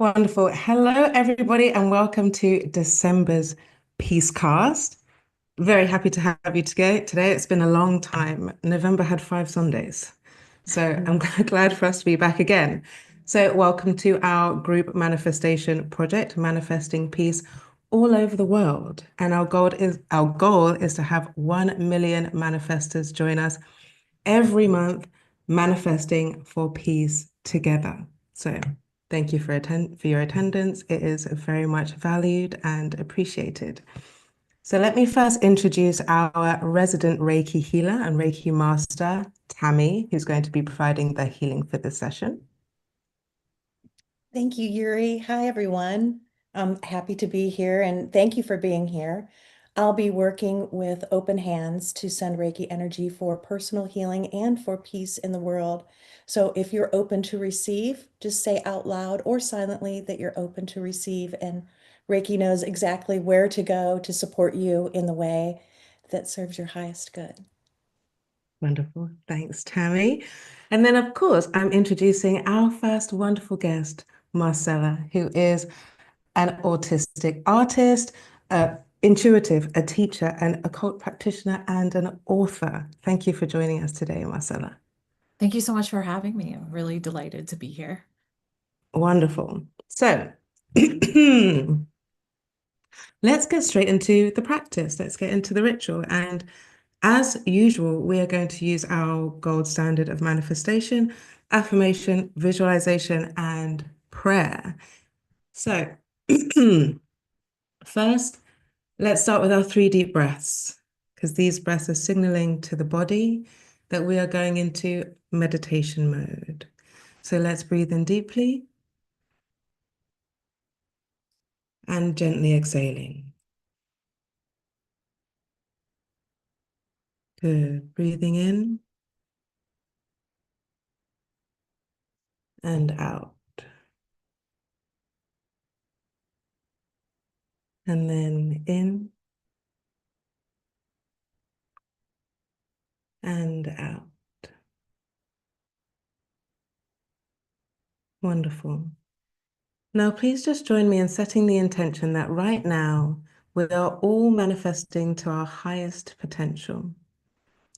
Wonderful. Hello, everybody, and welcome to December's PeaceCast. Very happy to have you today. It's been a long time. November had 5 Sundays. So I'm glad for us to be back again. So, welcome to our group manifestation project, manifesting peace all over the world. And our goal is to have 1 million manifestors join us every month manifesting for peace together. So thank you for your attendance. It is very much valued and appreciated. So let me first introduce our resident Reiki healer and Reiki master, Tammy, who's going to be providing the healing for this session. Thank you, Yuri. Hi, everyone. I'm happy to be here and thank you for being here. I'll be working with open hands to send Reiki energy for personal healing and for peace in the world. So if you're open to receive, just say out loud or silently that you're open to receive, and Reiki knows exactly where to go to support you in the way that serves your highest good. Wonderful. Thanks, Tammy. And then, of course, I'm introducing our first wonderful guest, Marcella, who is an autistic artist, intuitive, a teacher, an occult practitioner, and an author. Thank you for joining us today, Marcella. Thank you so much for having me. I'm really delighted to be here. Wonderful. So, let's get straight into the practice. Let's get into the ritual. And as usual, we are going to use our gold standard of manifestation, affirmation, visualization, and prayer. So, first, let's start with our 3 deep breaths, because these breaths are signaling to the body that we are going into meditation mode. So let's breathe in deeply and gently exhaling. Good. Breathing in and out. And then in and out. Wonderful. Now, please just join me in setting the intention that right now we are all manifesting to our highest potential.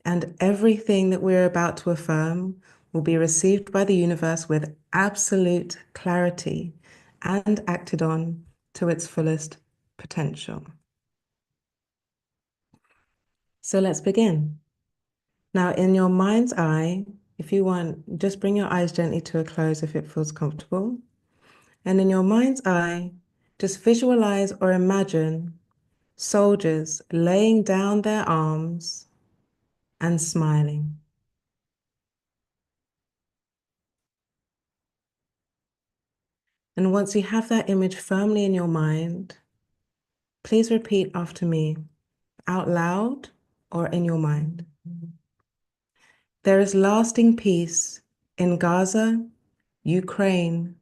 And everything that we're about to affirm will be received by the universe with absolute clarity and acted on to its fullest potential. So let's begin. Now, in your mind's eye, if you want, just bring your eyes gently to a close if it feels comfortable. And in your mind's eye, just visualize or imagine soldiers laying down their arms and smiling. And once you have that image firmly in your mind, please repeat after me, out loud or in your mind. There is lasting peace in Gaza, Ukraine,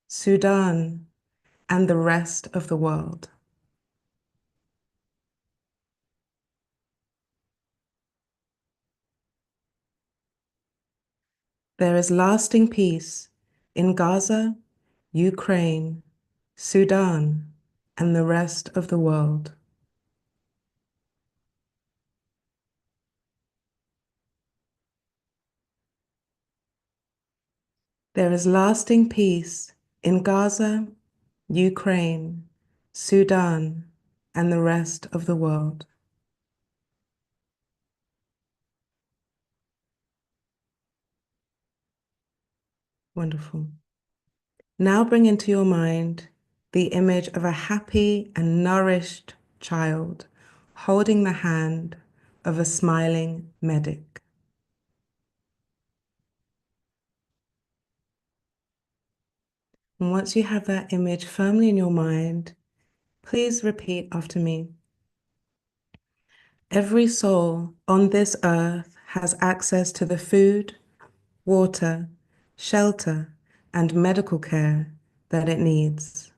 Sudan, and the rest of the world. There is lasting peace in Gaza, Ukraine, Sudan, and the rest of the world. There is lasting peace in Gaza, Ukraine, Sudan, and the rest of the world. Wonderful. Now bring into your mind the image of a happy and nourished child holding the hand of a smiling medic. And once you have that image firmly in your mind, please repeat after me. Every soul on this earth has access to the food, water, shelter, and medical care that it needs.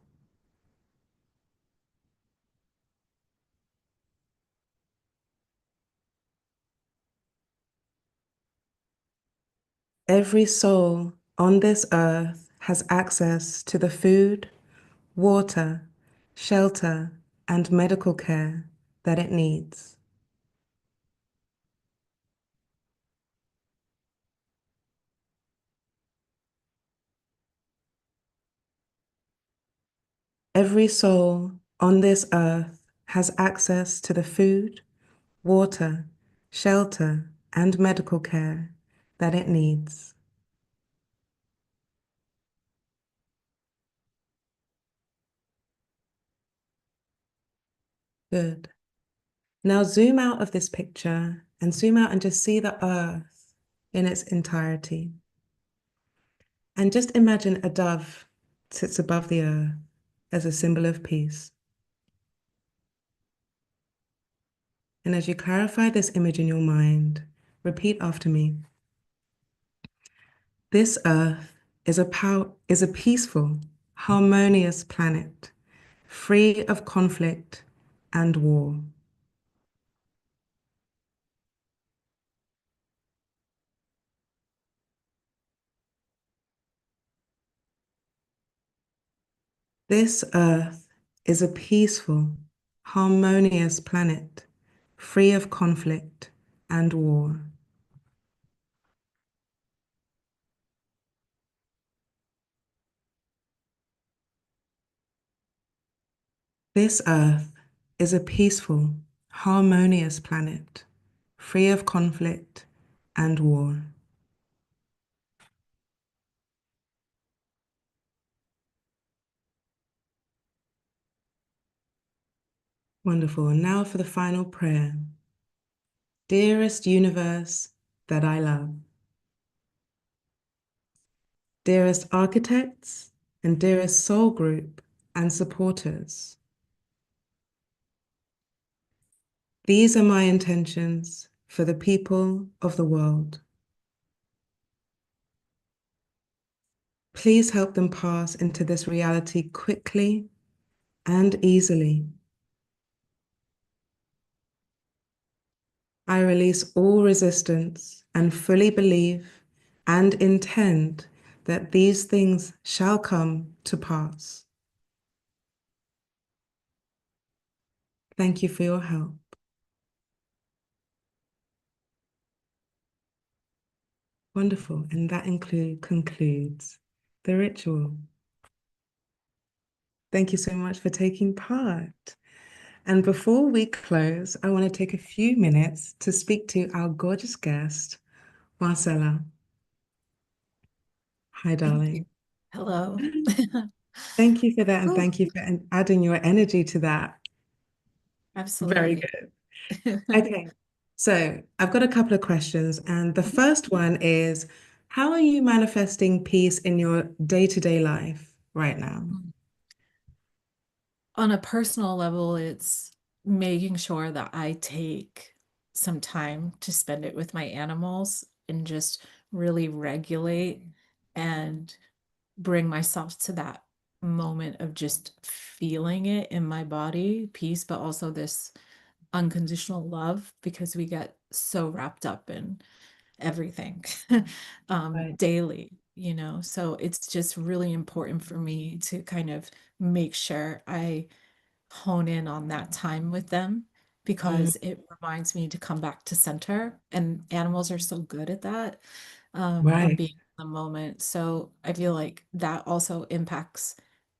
Every soul on this earth has access to the food, water, shelter, and medical care that it needs. Every soul on this earth has access to the food, water, shelter, and medical care that it needs. Good. Now zoom out of this picture and zoom out and just see the earth in its entirety. And just imagine a dove sits above the earth as a symbol of peace. And as you clarify this image in your mind, repeat after me. This earth is a peaceful, harmonious planet, free of conflict and war. This earth is a peaceful, harmonious planet, free of conflict and war. This earth is a peaceful, harmonious planet, free of conflict and war. Wonderful. And now for the final prayer. Dearest universe that I love, dearest architects and dearest soul group and supporters, these are my intentions for the people of the world. Please help them pass into this reality quickly and easily. I release all resistance and fully believe and intend that these things shall come to pass. Thank you for your help. Wonderful. And that concludes the ritual. Thank you so much for taking part. And before we close, I want to take a few minutes to speak to our gorgeous guest, Marcella. Hi, Thank you. darling. Hello. Thank you for that. And Ooh, thank you for adding your energy to that. Very absolutely. good. Okay. So I've got a couple of questions. And the first one is, how are you manifesting peace in your day-to-day life right now? On a personal level, it's making sure that I take some time to spend it with my animals and just really regulate and bring myself to that moment of just feeling it in my body, peace, but also this unconditional love because we get so wrapped up in everything Right. daily, so it's just really important for me to kind of make sure I hone in on that time with them Mm, because it reminds me to come back to center, and animals are so good at that, of right. being in the moment. So I feel like that also impacts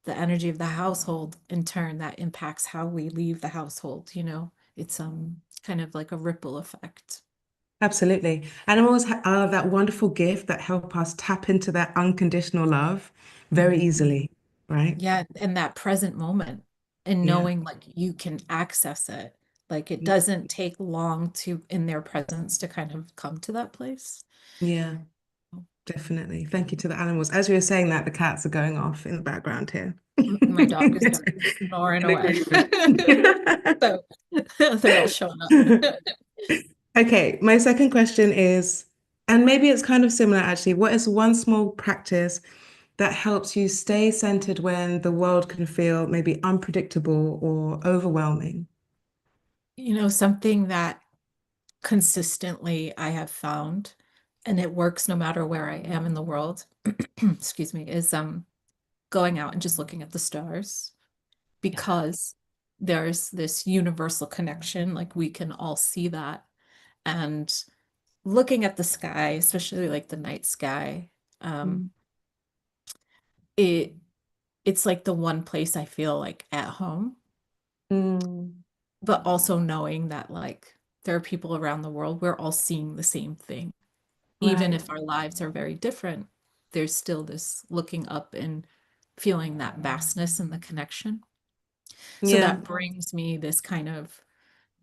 the energy of the household. In turn, that impacts how we leave the household. It's kind of like a ripple effect. Absolutely. Animals are that wonderful gift that help us tap into that unconditional love very Mhm. easily, right? Yeah, in that present moment and Yeah. knowing like you can access it. Like it Yeah. doesn't take long to in their presence to kind of come to that place. Yeah, definitely. Thank you to the animals. As we were saying that, the cats are going off in the background here. My dog is starting snoring In away. agreement. So they're all showing up. Okay, my second question is, and maybe it's kind of similar actually, what is one small practice that helps you stay centered when the world can feel maybe unpredictable or overwhelming? Something that consistently I have found, and it works no matter where I am in the world, excuse me, is going out and just looking at the stars Yeah. because there's this universal connection, like we can all see that. And looking at the sky, especially like the night sky, um, Mm. it it's like the one place I feel like at home, Mm. but also knowing that like there are people around the world, we're all seeing the same thing. Even Right. if our lives are very different, there's still this looking up and feeling that vastness and the connection. So Yeah. that brings me this kind of,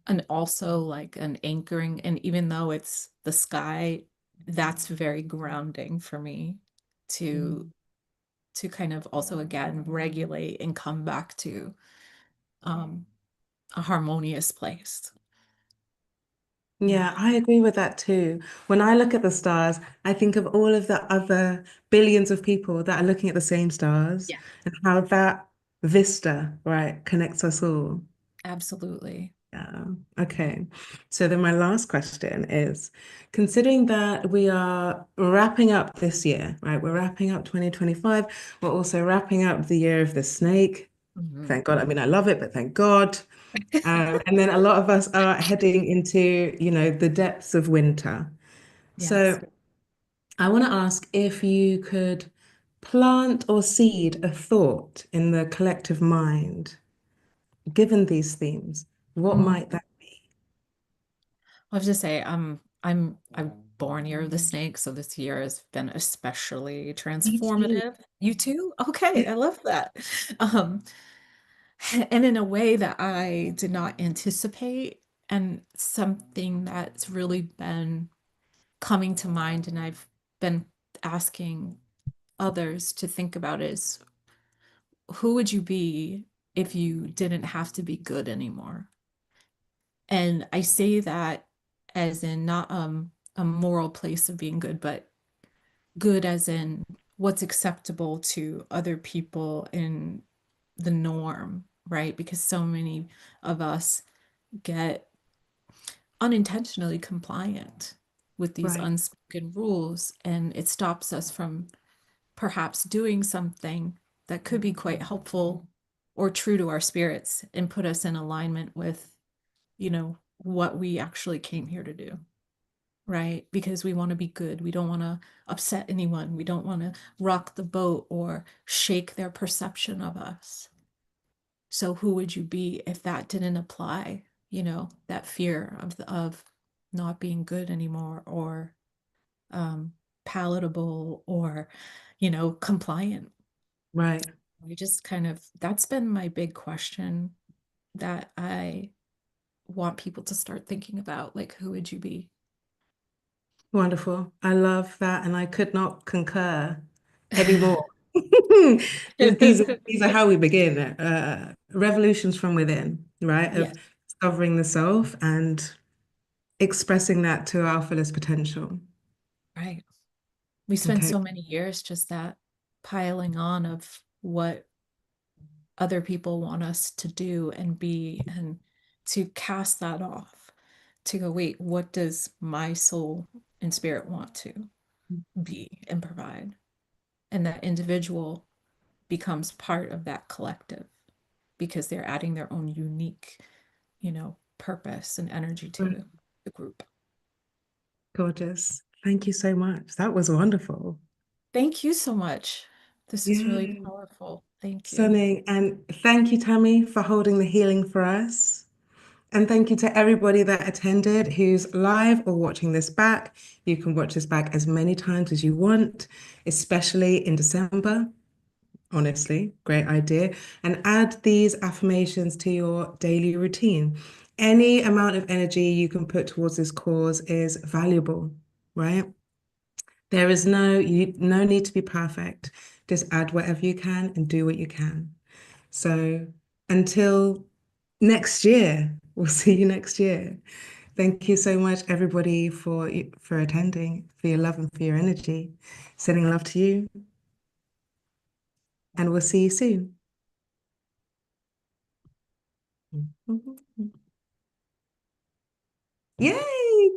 and also like an anchoring. And even though it's the sky, that's very grounding for me to Mm. kind of also again regulate and come back to um, a harmonious place. Yeah. Yeah, I agree with that too. When I look at the stars, I think of all of the other billions of people that are looking at the same stars Yeah, and how that vista, right, connects us all. absolutely. Yeah. Okay. So then my last question is, considering that we are wrapping up this year, right? We're wrapping up 2025. We're also wrapping up the year of the snake. Mhm. Thank God. I mean, I love it, but thank God. And then a lot of us are heading into, the depths of winter. Yes. So I want to ask if you could plant or seed a thought in the collective mind, given these themes, what Mm. might that be? I have to say, I'm born year of the snake, so this year has been especially Me too. transformative. You too? Okay, I love that. Um, and in a way that I did not anticipate, and something that's really been coming to mind, and I've been asking others to think about is who would you be if you didn't have to be good anymore? And I say that as in not a moral place of being good, but good as in what's acceptable to other people in the norm, right? Because so many of us get unintentionally compliant with these Right. unspoken rules, and it stops us from perhaps doing something that could be quite helpful or true to our spirits and put us in alignment with, what we actually came here to do, right? Because we want to be good. We don't want to upset anyone. We don't want to rock the boat or shake their perception of us. So who would you be if that didn't apply? That fear of not being good anymore or um, palatable or, compliant. Right. We just kind of, that's been my big question that I want people to start thinking about. Like, who would you be? Wonderful. I love that, and I could not concur anymore. These are how we begin. Revolutions from within, right? Of Yes, discovering the self and expressing that to our fullest potential. right. We spend Okay. so many years just that piling on of what other people want us to do and be, and to cast that off, to go, wait, what does my soul and spirit want to be and provide? And that individual becomes part of that collective because they're adding their own unique, purpose and energy Right. to the group. Gorgeous. Thank you so much. That was wonderful. Thank you so much. This is really Yeah. powerful. Thank you. Stunning. And thank you, Tammy, for holding the healing for us. And thank you to everybody that attended who's live or watching this back. You can watch this back as many times as you want, especially in December. Honestly, great idea. And add these affirmations to your daily routine. Any amount of energy you can put towards this cause is valuable, right? There is no need to be perfect. Just add whatever you can and do what you can. So until next year, we'll see you next year. Thank you so much, everybody, for attending, for your love and for your energy. Sending love to you, and we'll see you soon. Yay!